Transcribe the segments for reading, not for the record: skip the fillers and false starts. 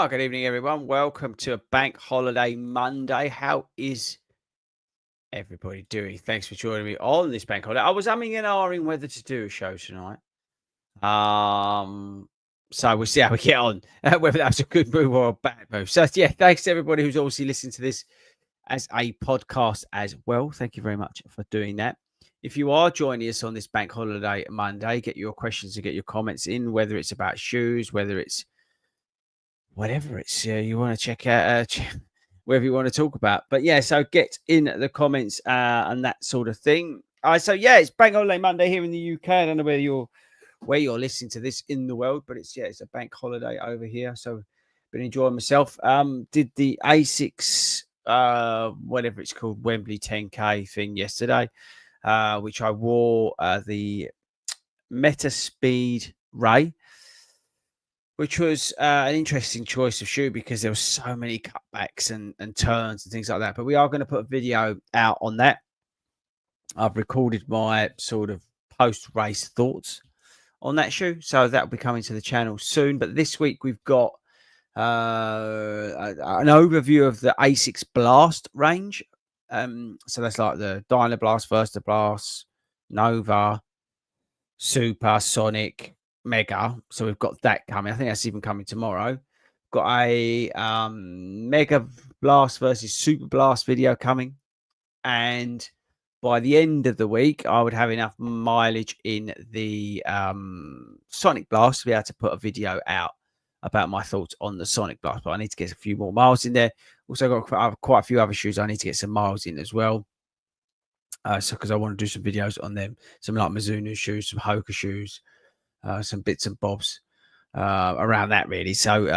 Good evening, everyone. Welcome to a bank holiday Monday. How is everybody doing? Thanks for joining me on this bank holiday. I was umming and ahhing whether to do a show tonight. So we'll see how we get on, whether that's a good move or a bad move. So yeah, thanks to everybody who's obviously listening to this as a podcast as well. Thank you very much for doing that. If you are joining us on this bank holiday Monday, get your questions and get your comments in, whether it's about shoes, whether it's whatever it's you want to check out, wherever you want to talk about. But yeah, so get in the comments and that sort of thing. So yeah, it's Bank Holiday Monday here in the UK. I don't know where you're listening to this in the world, but it's a bank holiday over here. So been enjoying myself. Did the ASICS whatever it's called, Wembley 10K thing yesterday, which I wore the Meta Speed Ray, which was an interesting choice of shoe because there were so many cutbacks and turns and things like that. But we are going to put a video out on that. I've recorded my sort of post-race thoughts on that shoe, so that will be coming to the channel soon. But this week we've got an overview of the ASICS Blast range. So that's like the Dyna Blast, Versa Blast, Nova, Super, Sonic, Mega. So we've got that coming. I think that's even coming tomorrow. Got a Mega Blast versus Super Blast video coming, and by the end of the week I would have enough mileage in the Sonic Blast to be able to put a video out about my thoughts on the Sonic Blast. But I need to get a few more miles in there. Also got quite a few other shoes I need to get some miles in as well. So because I want to do some videos on them, some like Mizuno shoes, some Hoka shoes, some bits and bobs around that really. So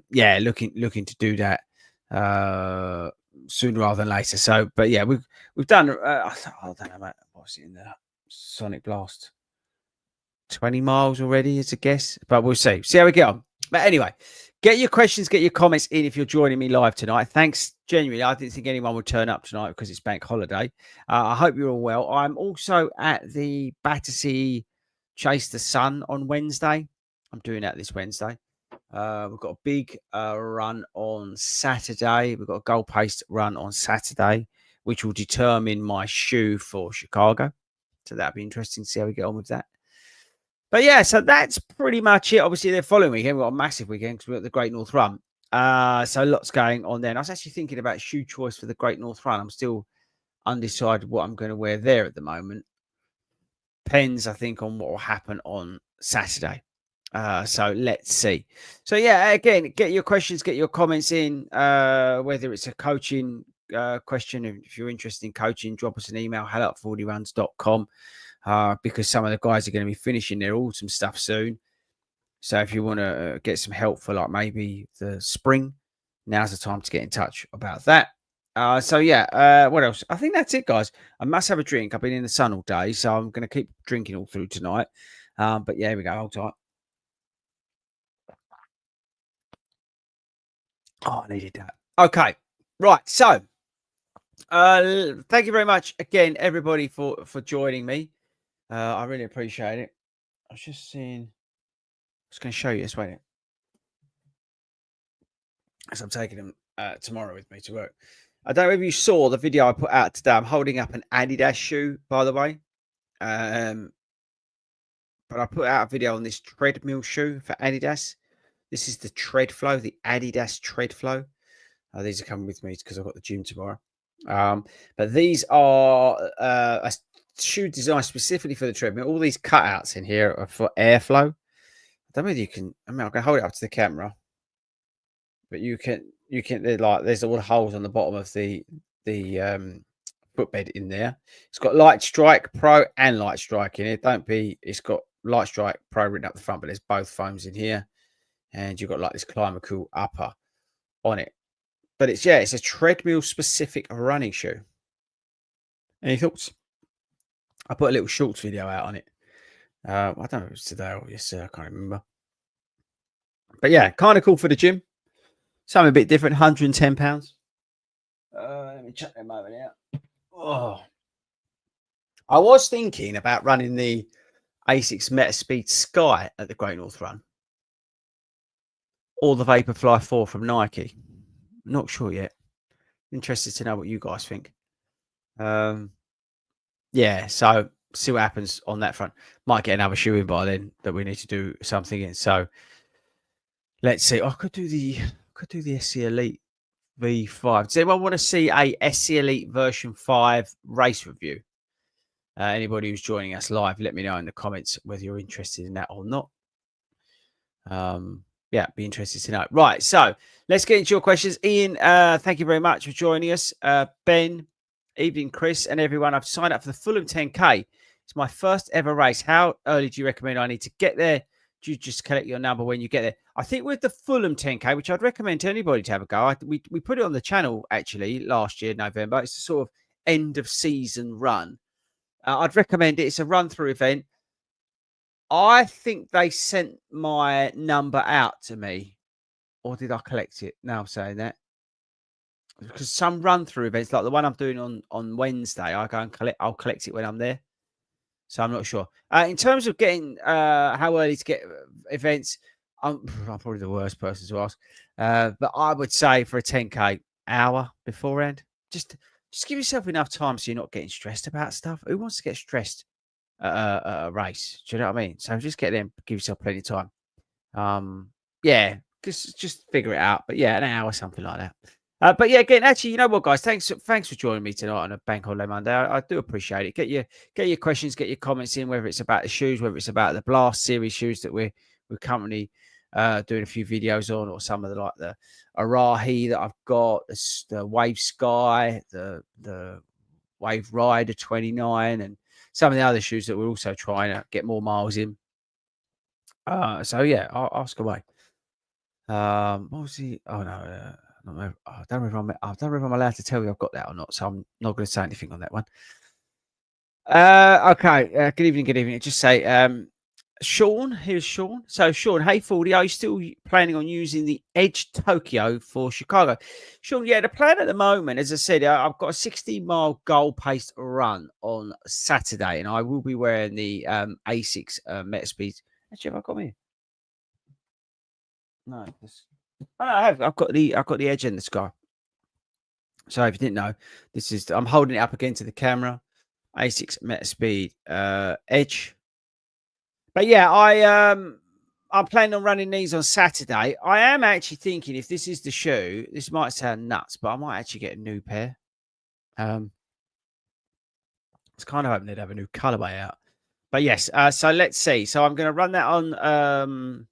yeah, looking to do that sooner rather than later. So but yeah, we've done I don't know, mate, what's it in the Sonic Blast, 20 miles already as a guess, but we'll see how we get on. But anyway, get your questions, get your comments in if you're joining me live tonight. Thanks, genuinely. I didn't think anyone would turn up tonight because it's bank holiday. I hope you're all well. I'm also at the Battersea Chase the Sun on Wednesday. I'm doing that this Wednesday. We've got a big run on Saturday. We've got a goal pace run on Saturday, which will determine my shoe for Chicago. So that'll be interesting to see how we get on with that. But yeah, so that's pretty much it. Obviously, the following weekend, we've got a massive weekend because we've got the Great North Run. So lots going on there. And I was actually thinking about shoe choice for the Great North Run. I'm still undecided what I'm going to wear there at the moment. Depends, I think, on what will happen on Saturday. So let's see. So yeah, again, get your questions, get your comments in, whether it's a coaching question. If you're interested in coaching, drop us an email, hello@fordyruns.com. Because some of the guys are going to be finishing their autumn stuff soon. So if you want to get some help for like maybe the spring, now's the time to get in touch about that. So yeah, what else? I think that's it, guys. I must have a drink. I've been in the sun all day, so I'm going to keep drinking all through tonight. But yeah, here we go. Hold tight. Oh, I needed that. Okay, right. So thank you very much again, everybody, for joining me. I really appreciate it. I was just seeing. I was going to show you this, wait. As I'm taking them tomorrow with me to work. I don't know if you saw the video I put out today. I'm holding up an Adidas shoe, by the way. But I put out a video on this treadmill shoe for Adidas. This is the Tread Flow, the Adidas Tread Flow. These are coming with me because I've got the gym tomorrow. But these are a shoe designed specifically for the treadmill. All these cutouts in here are for airflow. I don't know whether you can. I mean, I'm going to hold it up to the camera, but you can. Like, there's all the holes on the bottom of the footbed in there. It's got Light Strike Pro and Light Strike in it. It's got Light Strike Pro written up the front, but there's both foams in here, and you've got like this Climacool upper on it. But it's a treadmill specific running shoe. Any thoughts? I put a little shorts video out on it. I don't know if it was today or yesterday. I can't remember. But yeah, kind of cool for the gym. Something a bit different. £110. Let me check them over now. Oh, I was thinking about running the ASICS Metaspeed Sky at the Great North Run, or the Vaporfly 4 from Nike. Not sure yet. Interested to know what you guys think. Yeah, so see what happens on that front. Might get another shoe in by then that we need to do something in. So let's see. I could do the SC Elite V5. Does anyone want to see a SC Elite version 5 race review? Anybody who's joining us live, let me know in the comments whether you're interested in that or not. Yeah, be interested to know. Right, so let's get into your questions. Ian, thank you very much for joining us. Ben, evening, Chris, and everyone. I've signed up for the Fulham 10K. It's my first ever race. How early do you recommend I need to get there? Do you just collect your number when you get there? I think with the Fulham 10K, which I'd recommend to anybody to have a go. We put it on the channel actually last year, November. It's a sort of end of season run. I'd recommend it. It's a run through event. I think they sent my number out to me, or did I collect it? Now I'm saying that, because some run through events like the one I'm doing on Wednesday, I go and I'll collect it when I'm there. So I'm not sure. In terms of getting how early to get events, I'm probably the worst person to ask. But I would say for a 10K, hour beforehand, just give yourself enough time so you're not getting stressed about stuff. Who wants to get stressed at a race? Do you know what I mean? So just get them, give yourself plenty of time. Yeah, just figure it out. But yeah, an hour, something like that. But yeah, again, actually, you know what, guys? Thanks for joining me tonight on a Bank Holiday Monday. I do appreciate it. Get your questions, get your comments in, whether it's about the shoes, whether it's about the Blast Series shoes that we're currently doing a few videos on, or some of the Arahi that I've got, the Wave Sky, the Wave Rider 29, and some of the other shoes that we're also trying to get more miles in. So yeah, I'll ask away. What was the? Oh no. I don't know if I'm allowed to tell you I've got that or not, so I'm not going to say anything on that one. Okay. Good evening. Just say, Sean. Here's Sean. So, Sean, hey, Fordy, are you still planning on using the Edge Tokyo for Chicago? Sean, yeah, the plan at the moment, as I said, I've got a 16-mile goal-paced run on Saturday, and I will be wearing the ASICS Metaspeed. Actually, have I got me? No. I have. I've got the Edge in the sky. So if you didn't know, I'm holding it up again to the camera. ASICS Metaspeed Edge. But yeah, I'm planning on running these on Saturday. I am actually thinking, if this is the shoe, this might sound nuts, but I might actually get a new pair. It's kind of hoping they'd have a new colorway out. But yes, so let's see. So I'm going to run that on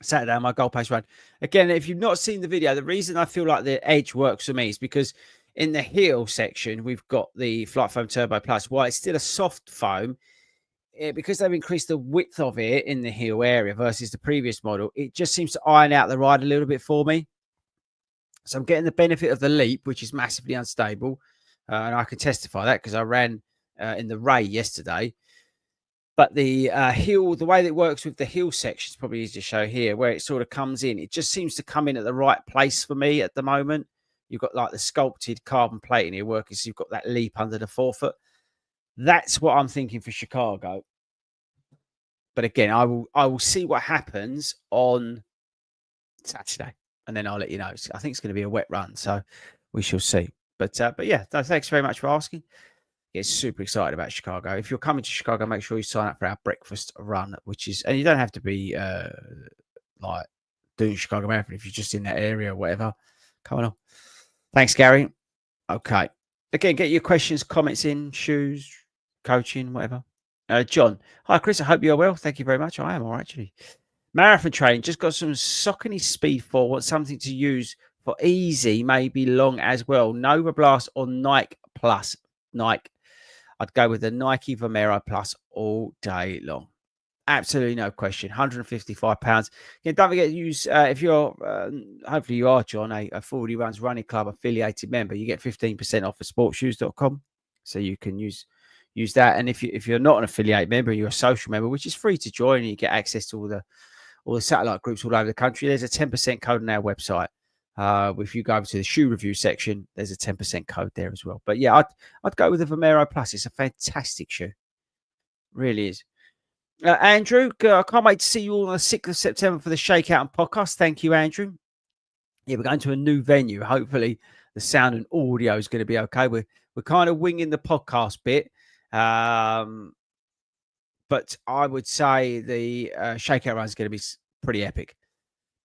Saturday on my goal pace run. Again, if you've not seen the video, the reason I feel like the Edge works for me is because in the heel section, we've got the Flight Foam Turbo Plus. While it's still a soft foam, because they've increased the width of it in the heel area versus the previous model, it just seems to iron out the ride a little bit for me. So I'm getting the benefit of the Leap, which is massively unstable. And I can testify that because I ran in the Ray yesterday. But the heel, the way that it works with the heel section is probably easy to show here, where it sort of comes in. It just seems to come in at the right place for me at the moment. You've got like the sculpted carbon plating here working, so you've got that leap under the forefoot. That's what I'm thinking for Chicago. But again, I will see what happens on Saturday, and then I'll let you know. I think it's going to be a wet run, so we shall see. But yeah, thanks very much for asking. Get super excited about Chicago. If you're coming to Chicago, make sure you sign up for our breakfast run, which is, and you don't have to be like doing Chicago Marathon if you're just in that area or whatever. Come on. Thanks, Gary. Okay. Again, get your questions, comments in, shoes, coaching, whatever. John. Hi, Chris. I hope you're well. Thank you very much. I am all right, actually. Marathon training. Just got some Saucony Speed 4. Want something to use for easy, maybe long as well. Nova Blast or Nike Plus. Nike. I'd go with the Nike Vomero Plus all day long. Absolutely no question. £155. Again, don't forget to use, if you're, hopefully you are, John, a 40 Runs Running Club affiliated member, you get 15% off at sportshoes.com. So you can use that. And if you're not an affiliate member, you're a social member, which is free to join, and you get access to all the satellite groups all over the country. There's a 10% code on our website. If you go over to the shoe review section, there's a 10% code there as well. But yeah, I'd go with the Vomero Plus. It's a fantastic shoe. Really is. Andrew, I can't wait to see you all on the 6th of September for the Shakeout Podcast. Thank you, Andrew. Yeah, we're going to a new venue. Hopefully the sound and audio is going to be okay. We're kind of winging the podcast bit. But I would say the Shakeout Run is going to be pretty epic.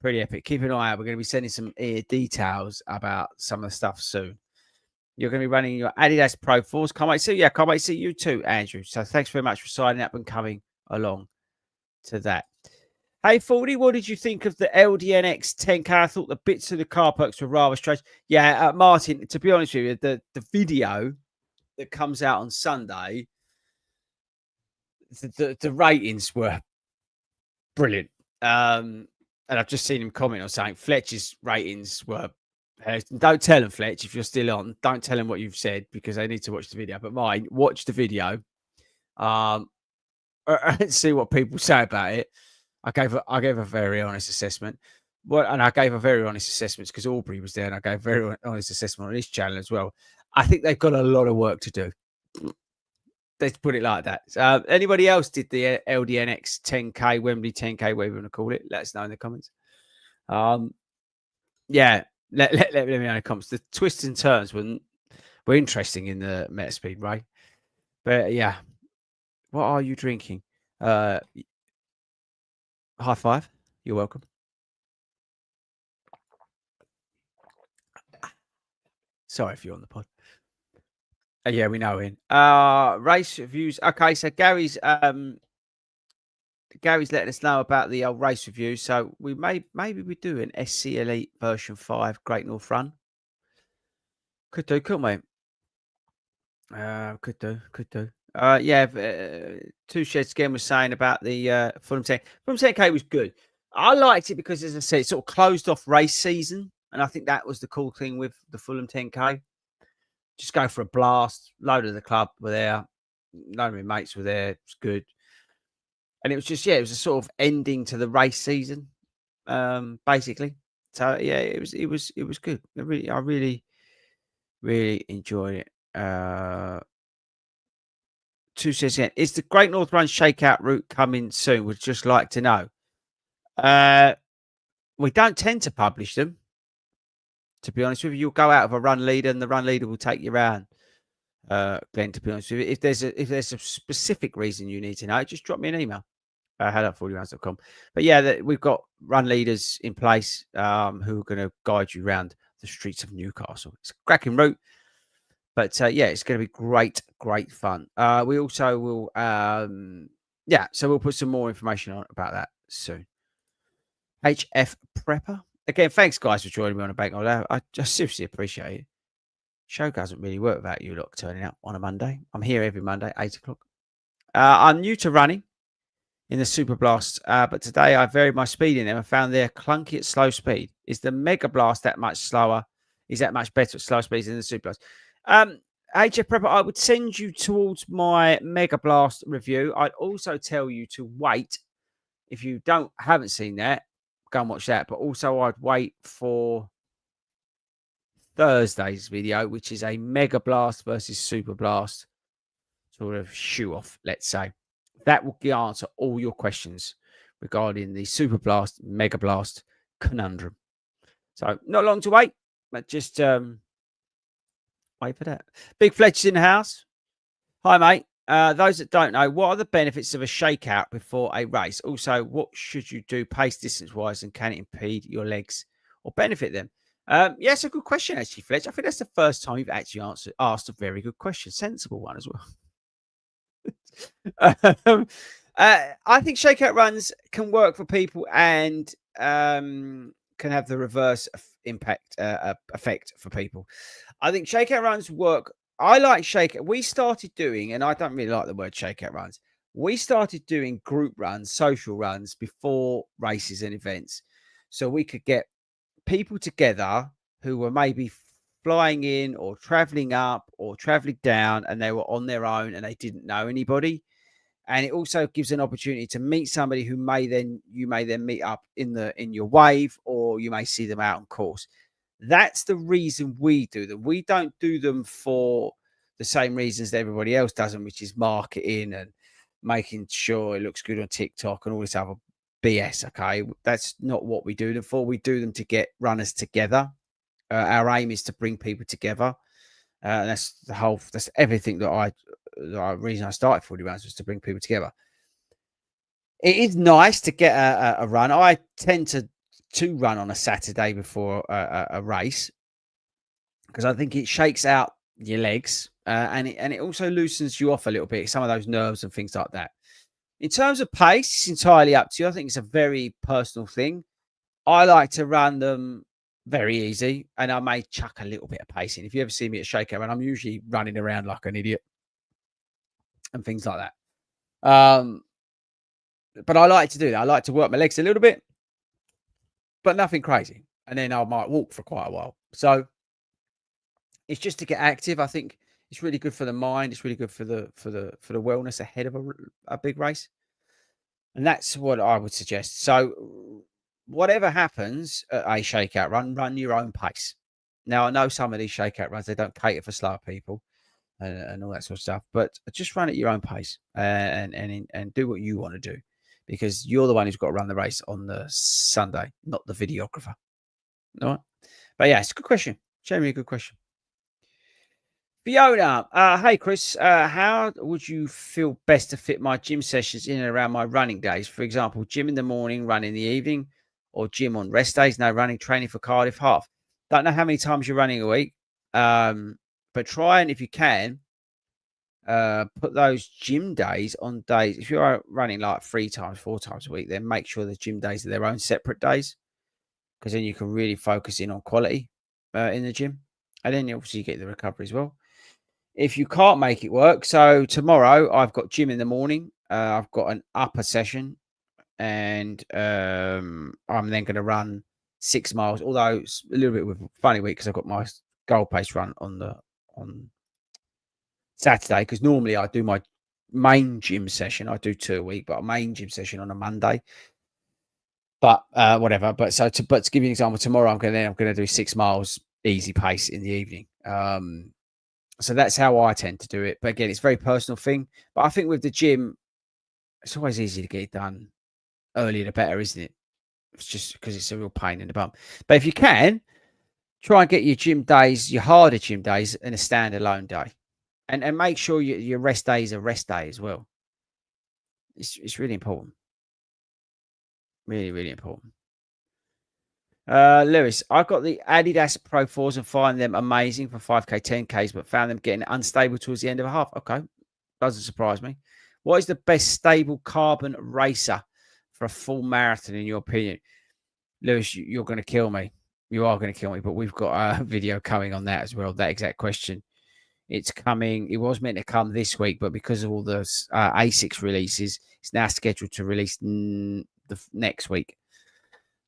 Pretty epic. Keep an eye out. We're going to be sending some details about some of the stuff soon. You're going to be running your Adidas Pro 4s. Can't wait to see you. Yeah, can't wait to see you too, Andrew. So thanks very much for signing up and coming along to that. Hey, Fordy, what did you think of the LDNx 10K? I thought the bits of the car perks were rather strange. Yeah, Martin, to be honest with you, the video that comes out on Sunday, the ratings were brilliant. And I've just seen him comment on saying Fletcher's ratings were. Don't tell him, Fletch, if you're still on. Don't tell him what you've said because they need to watch the video. But mine, watch the video, and see what people say about it. I gave a very honest assessment. And I gave a very honest assessment because Aubrey was there, and I gave a very honest assessment on his channel as well. I think they've got a lot of work to do. Let's put it like that. Anybody else did the LDNx 10K, Wembley 10K, whatever you want to call it? Let us know in the comments. Yeah. Let me know in the comments. The twists and turns were interesting in the Meta Speedway. But yeah, what are you drinking? High five. You're welcome. Sorry if you're on the pod. Yeah, we know him. Race reviews. Okay, so Gary's letting us know about the old race review. So we maybe we do an SC Elite version 5 Great North Run. Could do, couldn't we? Could do. Yeah, Two Sheds again was saying about the Fulham 10. Fulham 10K was good. I liked it because, as I said, it sort of closed off race season. And I think that was the cool thing with the Fulham 10K. Just go for a blast. Load of the club were there. Load of my mates were there. It was good. And it was just, it was a sort of ending to the race season, basically. So yeah, it was good. I really enjoyed it. Two says again, is the Great North Run Shakeout route coming soon? Would just like to know. We don't tend to publish them. To be honest with you, you'll go out of a run leader, and the run leader will take you around. Glenn, to be honest with you, if there's a specific reason you need to know, just drop me an email. hello@fordyruns.com. But yeah, we've got run leaders in place who are going to guide you around the streets of Newcastle. It's a cracking route, but yeah, it's going to be great fun. We also will, so we'll put some more information on about that soon. HF Prepper. Again, thanks guys for joining me on a bank holiday. I just seriously appreciate it. Show doesn't really work without you lot turning up on a Monday. I'm here every Monday, 8 o'clock. I'm new to running in the Super Blast, but today I varied my speed in them and found they're clunky at slow speed. Is the Mega Blast that much slower? Is that much better at slow speeds than the Super Blast? HF Prepper, I would send you towards my Mega Blast review. I'd also tell you to wait. If you haven't seen that, go and watch that. But also I'd wait for Thursday's video, which is a Mega Blast versus Super Blast sort of shoe off, let's say. That will answer all your questions regarding the Super Blast, Mega Blast conundrum. So not long to wait, but just wait for that. Big Fletcher's in the house. Hi, mate. Those that don't know, what are the benefits of a shakeout before a race? Also, what should you do pace distance-wise, and can it impede your legs or benefit them? Yeah, it's a good question, actually, Fletch. I think that's the first time you've actually asked a very good question. Sensible one as well. I think shakeout runs can work for people and can have the reverse impact effect for people. I think shakeout runs work. I like shakeout. We started doing, and I don't really like the word shakeout runs. we started doing group runs, social runs before races and events. So we could get people together who were maybe flying in or traveling up or traveling down, and they were on their own and they didn't know anybody. And it also gives an opportunity to meet somebody who you may then meet up in your wave, or you may see them out on course. That's the reason we do them. We don't do them for the same reasons that everybody else does them, which is marketing and making sure it looks good on TikTok and all this other BS. Okay, that's not what we do them for. We do them to get runners together. Our aim is to bring people together. That's everything the reason I started FORDY Runs was to bring people together. It is nice to get a run. I tend to run on a Saturday before a race, because I think it shakes out your legs, and it also loosens you off a little bit, some of those nerves and things like that. In terms of pace, it's entirely up to you. I think it's a very personal thing. I like to run them very easy, and I may chuck a little bit of pace in. If you ever see me at Shakeout Run, I'm usually running around like an idiot and things like that. But I like to do that. I like to work my legs a little bit, but nothing crazy. And then I might walk for quite a while. So it's just to get active. I think it's really good for the mind. It's really good for the wellness ahead of a big race. And that's what I would suggest. So whatever happens at a Shakeout Run, run your own pace. Now, I know some of these Shakeout Runs, they don't cater for slower people and all that sort of stuff, but just run at your own pace and do what you want to do, because you're the one who's got to run the race on the Sunday, not the videographer. All right. But yeah, it's a good question. Genuinely a good question. Fiona, hey Chris, how would you feel best to fit my gym sessions in and around my running days? For example, gym in the morning, run in the evening, or gym on rest days, no running, training for Cardiff half. Don't know how many times you're running a week, but try, and if you can, put those gym days on days. If you're running like 3 times, 4 times a week, then make sure the gym days are their own separate days, because then you can really focus in on quality in the gym, and then obviously you get the recovery as well. If you can't make it work, so tomorrow I've got gym in the morning. I've got an upper session, and I'm then going to run 6 miles. Although it's a little bit of a funny week because I've got my goal pace run on Saturday, because normally I do my main gym session. I do 2 a week, but a main gym session on a Monday. But whatever. But to give you an example, tomorrow I'm going to do 6 miles easy pace in the evening. So that's how I tend to do it. But again, it's a very personal thing. But I think with the gym, it's always easy to get it done earlier the better, isn't it? It's just because it's a real pain in the bum. But if you can, try and get your gym days, your harder gym days, in a standalone day. And make sure your rest day is a rest day as well. It's really important. Really, really important. Lewis, I got the Adidas Pro 4s and find them amazing for 5K, 10Ks, but found them getting unstable towards the end of a half. Okay, doesn't surprise me. What is the best stable carbon racer for a full marathon, in your opinion? Lewis, you're going to kill me. You are going to kill me, but we've got a video coming on that as well, that exact question. It's coming. It was meant to come this week, but because of all the ASICS releases, it's now scheduled to release the next week.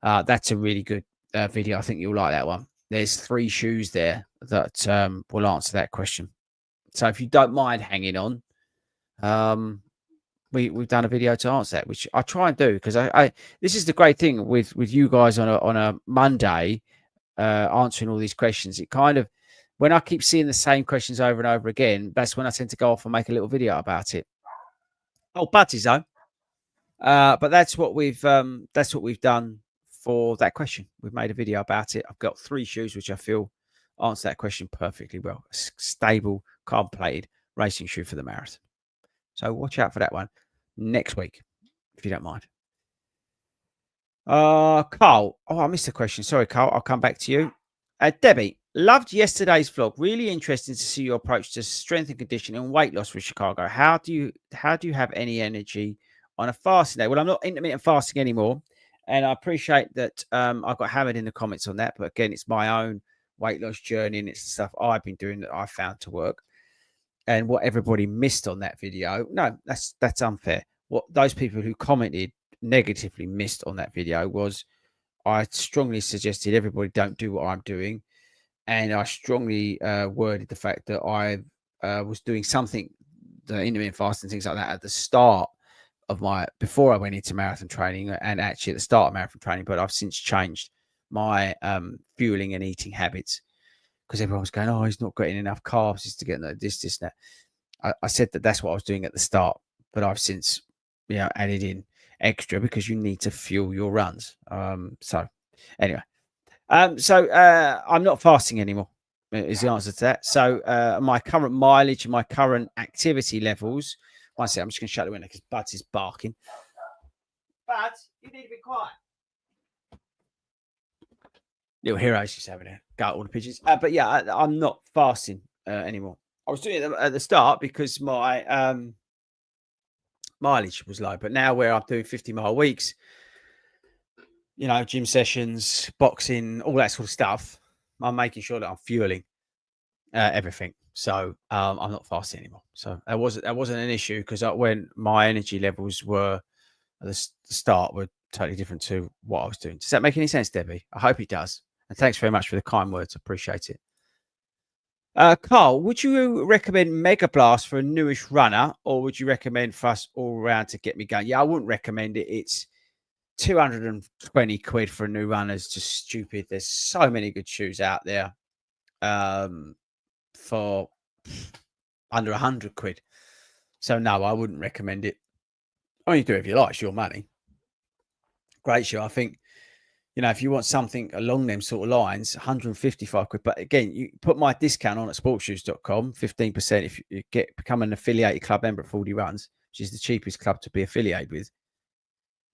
That's a really good video. I think you'll like that one. There's 3 shoes there that will answer that question. So if you don't mind hanging on, we've done a video to answer that, which I try and do, because this is the great thing with you guys on a Monday answering all these questions. It kind of, when I keep seeing the same questions over and over again, that's when I tend to go off and make a little video about it. Oh, Budsy's though. But that's what we've done for that question. We've made a video about it. I've got 3 shoes which I feel answer that question perfectly well. A stable, carbon plated racing shoe for the marathon. So watch out for that one next week, if you don't mind. Carl. Oh, I missed a question. Sorry, Carl. I'll come back to you. Debbie, loved yesterday's vlog. Really interesting to see your approach to strength and conditioning and weight loss with Chicago. How do you have any energy on a fasting day? Well, I'm not intermittent fasting anymore, and I appreciate that I got hammered in the comments on that. But again, it's my own weight loss journey, and it's the stuff I've been doing that I found to work. and what everybody missed on that video. No, that's unfair. What those people who commented negatively missed on that video was I strongly suggested everybody don't do what I'm doing. And I strongly worded the fact that I was doing something, the intermittent fasting, things like that, at the start of before I went into marathon training, and actually at the start of marathon training. But I've since changed my fueling and eating habits, because everyone was going, oh, he's not getting enough carbs, just to get this, that. I said that's what I was doing at the start, but I've since, added in extra, because you need to fuel your runs. So anyway, I'm not fasting anymore, is the answer to that. So my current mileage and my current activity levels. One second, I'm just going to shut the window because Buds is barking. Buds, you need to be quiet. Little heroes just having a go at all the pigeons. But yeah, I'm not fasting anymore. I was doing it at the start because my mileage was low, but now where I'm doing 50-mile weeks, gym sessions, boxing, all that sort of stuff, I'm making sure that I'm fueling everything. So I'm not fasting anymore. So that wasn't an issue, because when my energy levels were at the start were totally different to what I was doing. Does that make any sense, Debbie? I hope it does. And thanks very much for the kind words. I appreciate it. Carl, would you recommend Mega Blast for a newish runner, or would you recommend for us all around to get me going? Yeah, I wouldn't recommend it. It's 220 quid for a new runner is just stupid. There's so many good shoes out there for under 100 quid. So no, I wouldn't recommend it. I mean, you do it if you like. It's your money. Great shoe. I think, if you want something along them sort of lines, 155 quid. But again, you put my discount on at sportshoes.com, 15% if you become an affiliated club member at FORDY RUNS, which is the cheapest club to be affiliated with.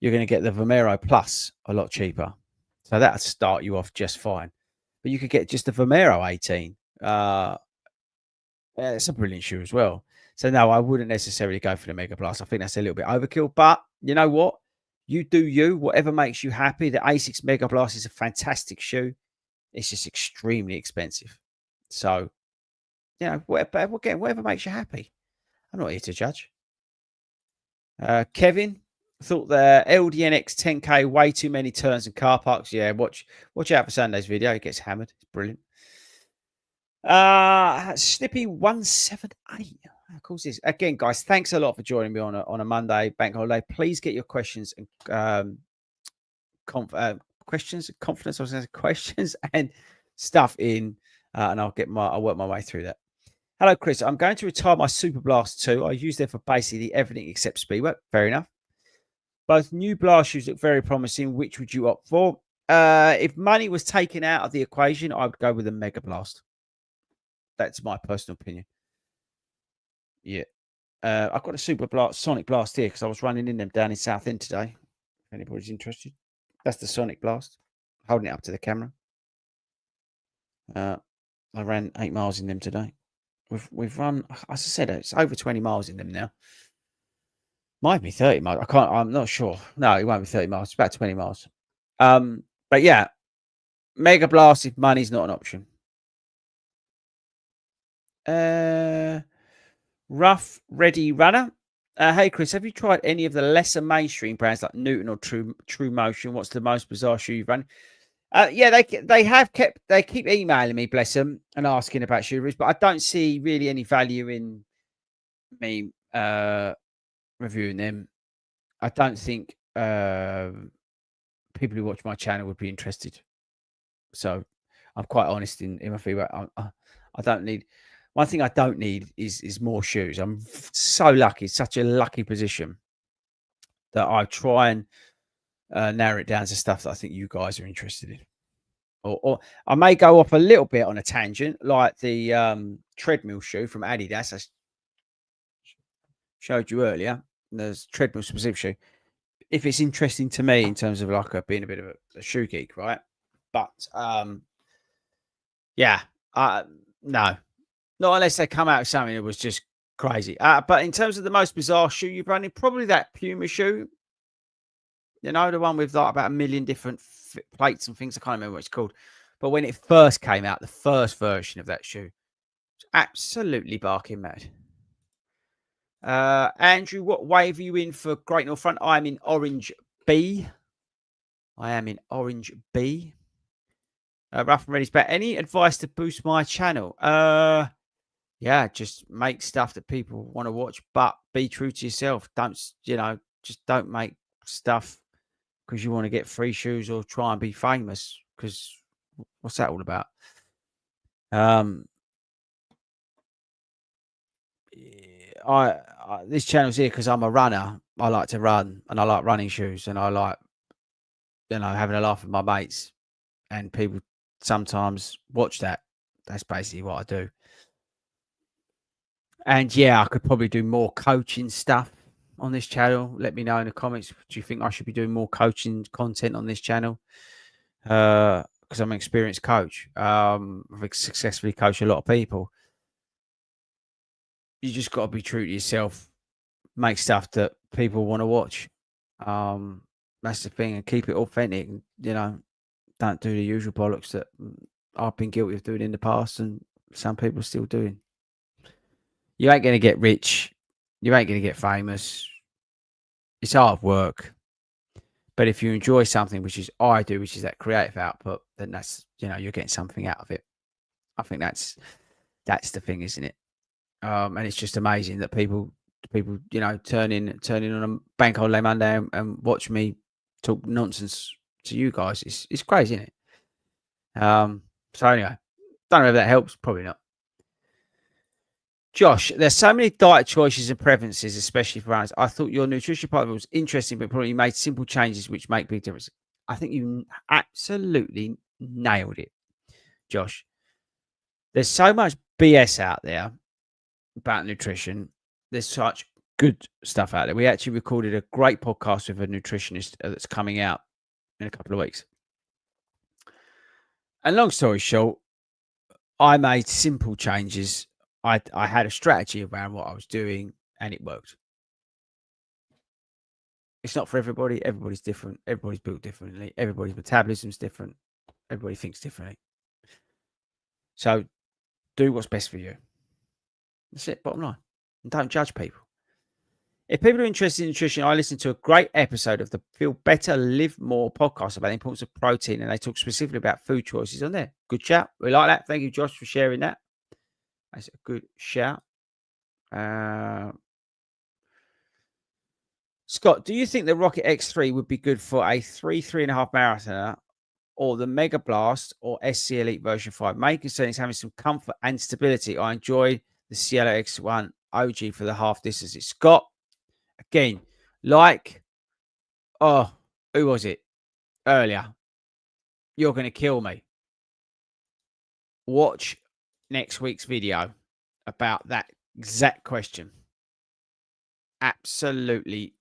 You're going to get the Vomero Plus a lot cheaper. So that'll start you off just fine. But you could get just the Vomero 18. It's a brilliant shoe as well. So no, I wouldn't necessarily go for the Mega Blast. I think that's a little bit overkill. But you know what? You do you. Whatever makes you happy. The Asics Mega Blast is a fantastic shoe. It's just extremely expensive. So, whatever makes you happy. I'm not here to judge. Kevin thought the LDNx 10K way too many turns and car parks. Yeah, watch out for Sunday's video. It gets hammered. It's brilliant. Snippy 178. Of course, this again, guys. Thanks a lot for joining me on a Monday bank holiday. Please get your questions and questions and stuff in, and I'll work my way through that. Hello, Chris. I'm going to retire my Super Blast 2. I use them for basically everything except speed work. Fair enough. Both new blast shoes look very promising. Which would you opt for? If money was taken out of the equation, I would go with a Mega Blast. That's my personal opinion. Yeah. I've got a Super Blast, Sonic Blast here because I was running in them down in Southend today. If anybody's interested. That's the Sonic Blast. Holding it up to the camera. I ran 8 miles in them today. We've run, as I said, it's over 20 miles in them now. Might be 30 miles. I'm not sure. No, it won't be 30 miles. It's about 20 miles. But yeah, Mega Blast if money's not an option. Rough Ready Runner. Hey Chris, have you tried any of the lesser mainstream brands like Newton or True Motion? What's the most bizarre shoe you've run? Yeah, they keep emailing me, bless them, and asking about shoe reviews, but I don't see really any value in me reviewing them. I don't think people who watch my channel would be interested. So I'm quite honest in my feedback. I don't need. One thing I don't need is more shoes. I'm so lucky, such a lucky position that I try and narrow it down to stuff that I think you guys are interested in. Or I may go off a little bit on a tangent, like the treadmill shoe from Adidas I showed you earlier. There's treadmill specific shoe. If it's interesting to me in terms of like being a bit of a shoe geek, right? But yeah, no. Not unless they come out with something that was just crazy. But in terms of the most bizarre shoe you've run in, probably that Puma shoe. The one with like about 1 million different plates and things. I can't remember what it's called. But when it first came out, the first version of that shoe, was absolutely barking mad. Andrew, what wave are you in for Great North Front? I'm in Orange B. Rough and Ready's back. Any advice to boost my channel? Yeah, just make stuff that people want to watch, but be true to yourself. Just don't make stuff because you want to get free shoes or try and be famous. Because what's that all about? This channel's here because I'm a runner. I like to run and I like running shoes and I like, having a laugh with my mates, and people sometimes watch that. That's basically what I do. And yeah, I could probably do more coaching stuff on this channel. Let me know in the comments. Do you think I should be doing more coaching content on this channel? Because I'm an experienced coach. I've successfully coached a lot of people. You just got to be true to yourself. Make stuff that people want to watch. That's the thing, and keep it authentic. Don't do the usual bollocks that I've been guilty of doing in the past, and some people are still doing. You ain't going to get rich. You ain't going to get famous. It's hard work. But if you enjoy something, which is I do, which is that creative output, then that's, you're getting something out of it. I think that's the thing, isn't it? And it's just amazing that people, turn in on a bank holiday Monday and watch me talk nonsense to you guys. It's crazy, isn't it? So anyway, don't know if that helps. Probably not. Josh, there's so many diet choices and preferences, especially for runners. I thought your nutrition part of it was interesting, but probably made simple changes which make big difference. I think you absolutely nailed it, Josh. There's so much BS out there about nutrition. There's such good stuff out there. We actually recorded a great podcast with a nutritionist that's coming out in a couple of weeks. And long story short, I made simple changes. I had a strategy around what I was doing, and it worked. It's not for everybody. Everybody's different. Everybody's built differently. Everybody's metabolism's different. Everybody thinks differently. So do what's best for you. That's it, bottom line. And don't judge people. If people are interested in nutrition, I listened to a great episode of the Feel Better, Live More podcast about the importance of protein, and they talk specifically about food choices on there. Good shout. We like that. Thank you, Josh, for sharing that. That's a good shout. Scott, do you think the Rocket X3 would be good for a 3.5 marathoner, or the Mega Blast or SC Elite version 5? Main concern is having some comfort and stability. I enjoy the Cielo X1 OG for the half distance. It's Scott, again, who was it earlier? You're going to kill me. Watch next week's video about that exact question. Absolutely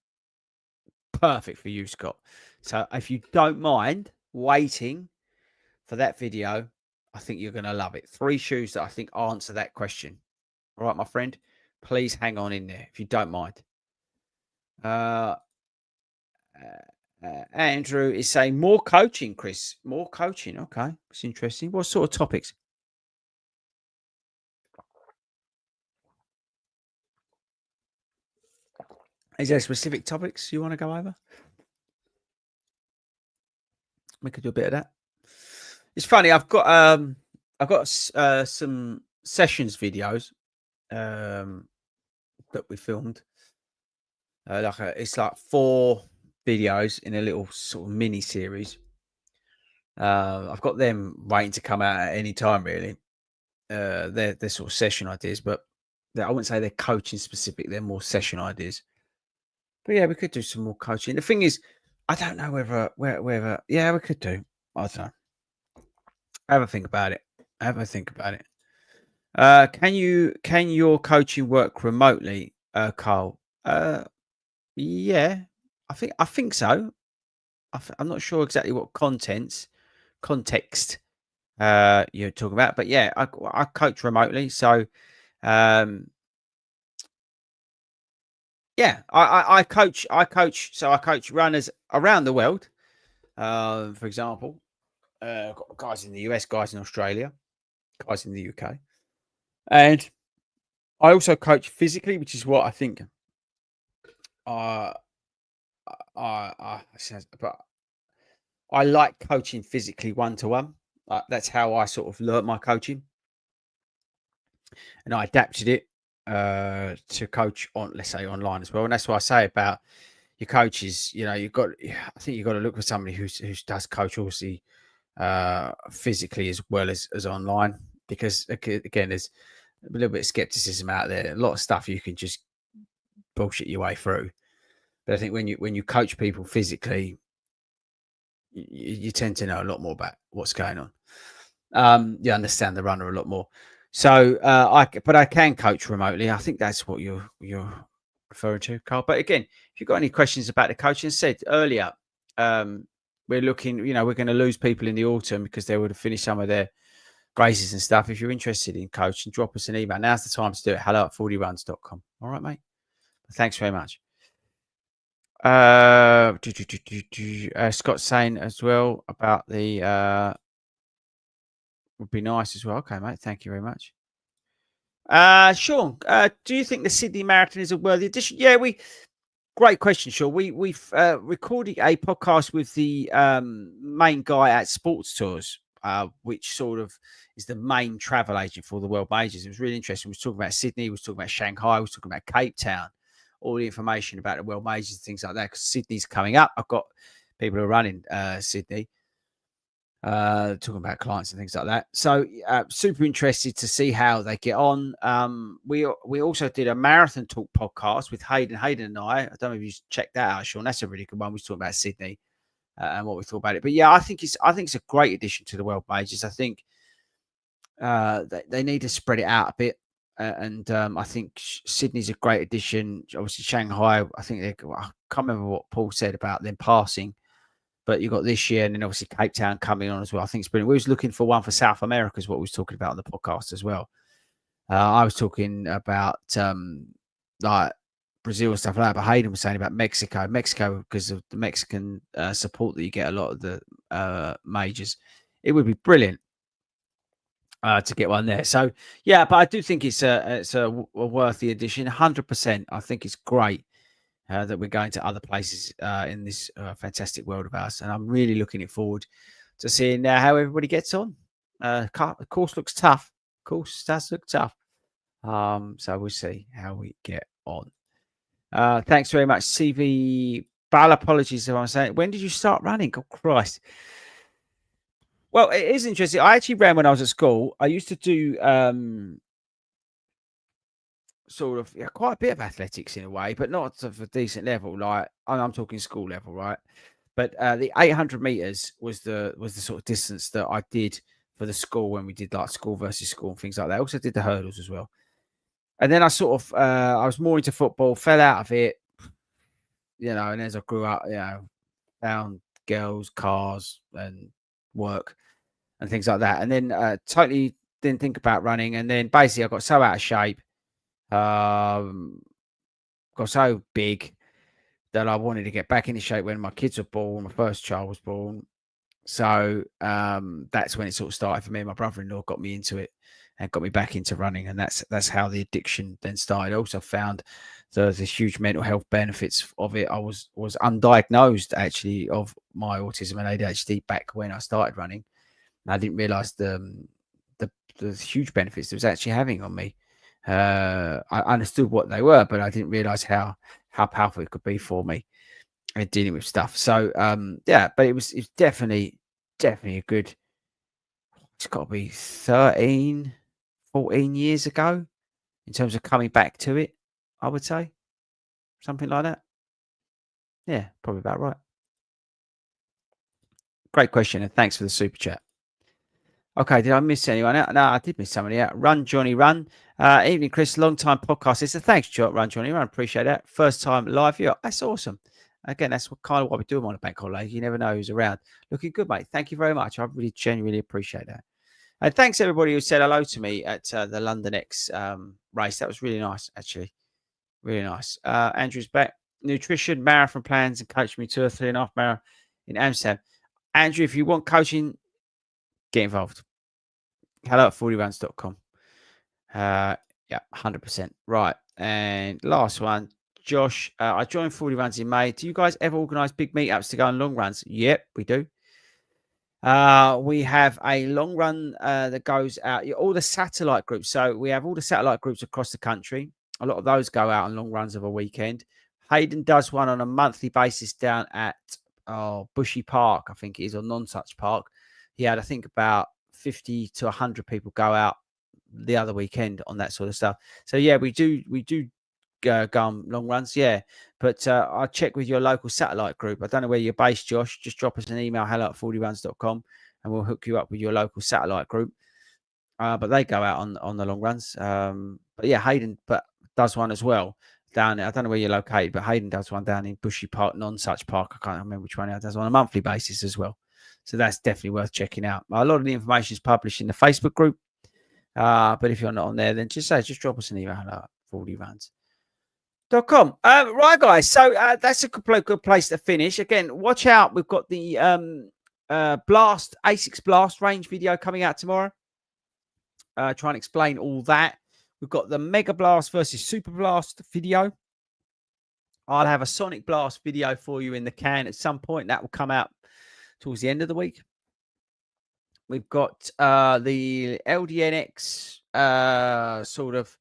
perfect for you, Scott. So if you don't mind waiting for that video, I think you're going to love it. 3 shoes that I think answer that question. All right, my friend, please hang on in there if you don't mind. Andrew is saying more coaching, Chris. More coaching. Okay, it's interesting. What sort of topics? Is there specific topics you want to go over? We could do a bit of that. It's funny. I've got some sessions videos that we filmed. It's like 4 videos in a little sort of mini series. I've got them waiting to come out at any time, really. They're sort of session ideas, but I wouldn't say they're coaching specific. They're more session ideas. But yeah, we could do some more coaching. The thing is, I don't know whether yeah, we could do. I don't know. Have a think about it. Can your coaching work remotely, Carl? Yeah, I think so. I'm not sure exactly what context you're talking about, but yeah, I coach remotely, so yeah, I coach. So I coach runners around the world. For example, got guys in the US, guys in Australia, guys in the UK, and I also coach physically, which is what I think. Uh, but I like coaching physically one-to-one. That's how I sort of learnt my coaching, and I adapted it to coach on, let's say, online as well. And that's what I say about your coaches. You know, I think you've got to look for somebody who does coach, obviously, physically as well as online, because again, there's a little bit of skepticism out there. A lot of stuff you can just bullshit your way through. But I think when you coach people physically, you tend to know a lot more about what's going on. You understand the runner a lot more. So but I can coach remotely. I think that's what you're referring to, Carl. But again, if you've got any questions about the coaching, as I said earlier, we're looking, we're going to lose people in the autumn because they would have finished some of their races and stuff. If you're interested in coaching, drop us an email. Now's the time to do it. hello@fordyruns.com. All right, mate. Thanks very much. Scott's saying as well about the would be nice as well. Okay, mate. Thank you very much. Sean, do you think the Sydney Marathon is a worthy addition? Yeah, great question, Sean. We've recorded a podcast with the main guy at Sports Tours, which sort of is the main travel agent for the World Majors. It was really interesting. We was talking about Sydney, we was talking about Shanghai, we was talking about Cape Town, all the information about the World Majors and things like that, because Sydney's coming up. I've got people who are running Sydney, talking about clients and things like that. So super interested to see how they get on. We also did a marathon talk podcast with Hayden and I don't know if you checked that out, Sean. That's a really good one. We was talking about Sydney and what we thought about it. But yeah, I think it's a great addition to the World Majors. I think they need to spread it out a bit. And I think Sydney's a great addition. Obviously, Shanghai, I think I can't remember what Paul said about them passing, but you've got this year, and then obviously Cape Town coming on as well. I think it's brilliant. We was looking for one for South America, is what we was talking about on the podcast as well. I was talking about like Brazil and stuff like that, but Hayden was saying about Mexico because of the Mexican support that you get a lot of the majors. It would be brilliant to get one there. So yeah, but I do think it's a worthy addition. 100%. I think it's great that we're going to other places in this fantastic world of ours, and I'm really looking forward to seeing how everybody gets on. The course looks tough. Course does look tough. So we'll see how we get on. Thanks very much, CV Ball. Apologies if I'm saying. When did you start running? God Christ. Well, it is interesting. I actually ran when I was at school. I used to do sort of quite a bit of athletics in a way, but not of a decent level. Like I'm talking school level, right? But the 800 meters was the sort of distance that I did for the school when we did like school versus school and things like that. I also did the hurdles as well. And then I sort of I was more into football, fell out of it, and as I grew up, found girls, cars, and work and things like that. And then totally didn't think about running. And then basically I got so out of shape, got so big that I wanted to get back into shape when my kids were born. My first child was born. So that's when it sort of started for me. My brother-in-law got me into it and got me back into running. And that's how the addiction then started. I also found the huge mental health benefits of it. I was undiagnosed actually of my autism and ADHD back when I started running. And I didn't realize the huge benefits it was actually having on me. I understood what they were, but I didn't realize how powerful it could be for me and dealing with stuff. So but it's definitely a good, it's got to be 13, 14 years ago in terms of coming back to it, I would say. Something like that. Yeah, probably about right. Great question, and thanks for the super chat. Okay, did I miss anyone out? No, I did miss somebody out. Run, Johnny, run. Evening, Chris. Long time podcast listener. Thanks, John. Run, Johnny, run. Appreciate that. First time live here. That's awesome. Again, that's kind of what we do on a bank holiday. You never know who's around. Looking good, mate. Thank you very much. I really genuinely appreciate that. And thanks everybody who said hello to me at the LDNx race. That was really nice, actually. Really nice. Andrew's back. Nutrition, marathon plans, and coach me 2 or 3.5 marathon in Amsterdam. Andrew, if you want coaching, get involved. hello@fordyruns.com. Yeah, 100%. Right. And last one, Josh, I joined 40 Runs in May. Do you guys ever organise big meetups to go on long runs? Yep, we do. We have a long run that goes out, all the satellite groups. So we have all the satellite groups across the country. A lot of those go out on long runs of a weekend. Hayden does one on a monthly basis down at Bushy Park, I think it is, or Non-Such Park. He had, I think, about 50 to 100 people go out the other weekend on that sort of stuff. So yeah, we do go on long runs, yeah. But I'll check with your local satellite group. I don't know where you're based, Josh. Just drop us an email, hello@fordyruns.com, and we'll hook you up with your local satellite group. But they go out on the long runs. But yeah, Hayden does one as well down there. I don't know where you're located, but Hayden does one down in Bushy Park, Non-Such Park. I can't remember which one he does on a monthly basis as well. So that's definitely worth checking out. A lot of the information is published in the Facebook group. But if you're not on there, then just drop us an email, hello@fordyruns.com. Right, guys. So that's a good place to finish. Again, watch out. We've got the ASICS Blast range video coming out tomorrow. Try and explain all that. We've got the Mega Blast versus Super Blast video. I'll have a Sonic Blast video for you in the can at some point. That will come out towards the end of the week. We've got the LDNx sort of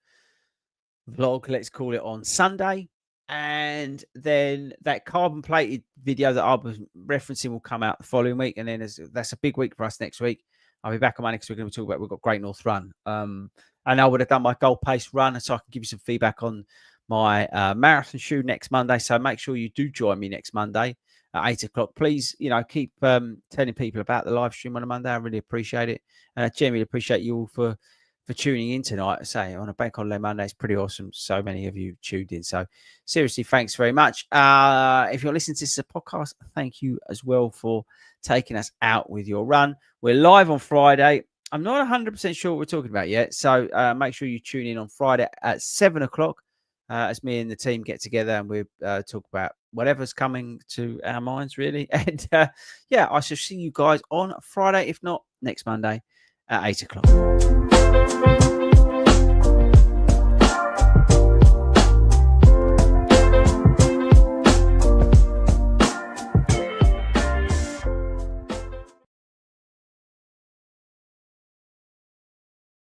vlog, let's call it, on Sunday. And then that carbon plated video that I was referencing will come out the following week. And then that's a big week for us next week. I'll be back on Monday because we're going to talk about, we've got Great North Run. And I would have done my goal pace run, so I can give you some feedback on my marathon shoe next Monday. So make sure you do join me next Monday at 8 o'clock. Please, keep telling people about the live stream on a Monday. I really appreciate it. And I genuinely appreciate you all for tuning in tonight. I say on a bank holiday Monday, it's pretty awesome. So many of you tuned in. So seriously, thanks very much. If you're listening to this as a podcast, thank you as well for taking us out with your run. We're live on Friday. I'm not 100% sure what we're talking about yet. So make sure you tune in on Friday at 7 o'clock as me and the team get together and we talk about whatever's coming to our minds, really. And yeah, I shall see you guys on Friday, if not next Monday at 8 o'clock.